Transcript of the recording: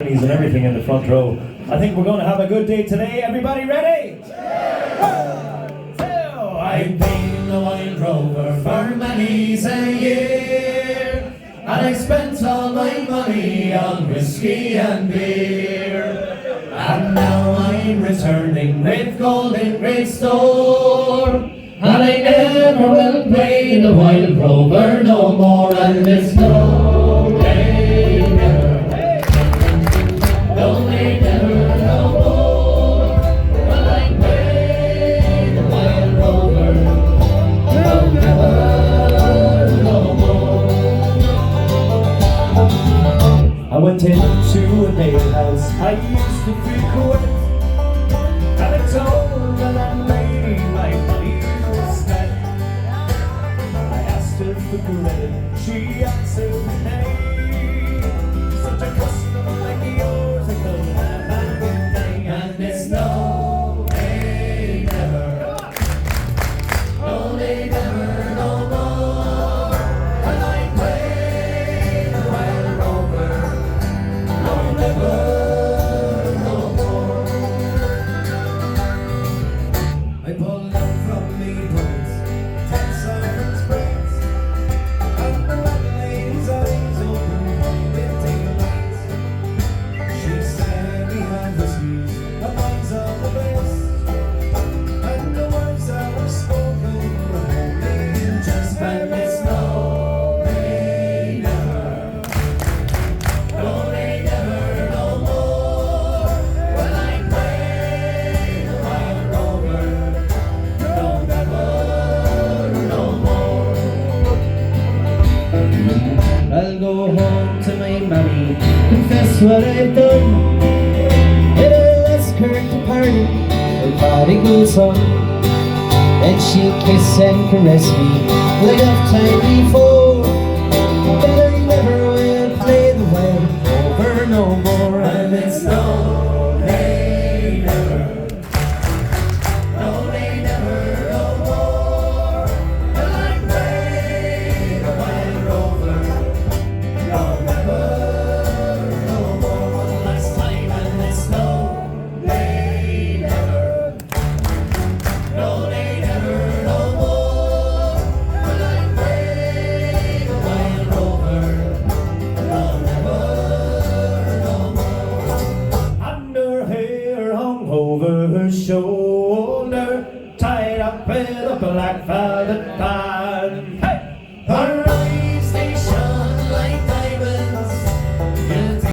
And everything in the front row. I think we're going to have a good day today. Everybody ready? So, I've been a wild rover for many's a year, and I spent all my money on whiskey and beer. And now I'm returning with gold in great store, and I never will play the wild rover no more. And there's no day never. No day never no more. Will I play the wild rover? No, never no more. I went into a alehouse I used to frequent, and I told the landlady my money was spent. I asked her for credit, she answered nay. Such a custom like yours I could have anything, and it's no day never, no day never no more. When I play the wild rover, no never no more. I pulled up from me points, 10 sovereigns breaks, and the landlady's eyes opened with daylight. She said we had whiskies and wines of the best, and the words that were spoken were only in jest. And it's no day never, no day never no more. When I play the wild rover, no never no more. I'll go home to my mommy, confess what I've done. I'll ask her to pardon the prodigal son. Then she'll kiss and caress me like I've time before. But I never will play the wild rover no more. And it's no day never, no day never no more. Will I play the wild rover? No never no more. One last time, and it's no day never, no day never no more. Will I play the wild rover? No never no more. And her hair hung over her shoulder, tied up with a black velvet tie.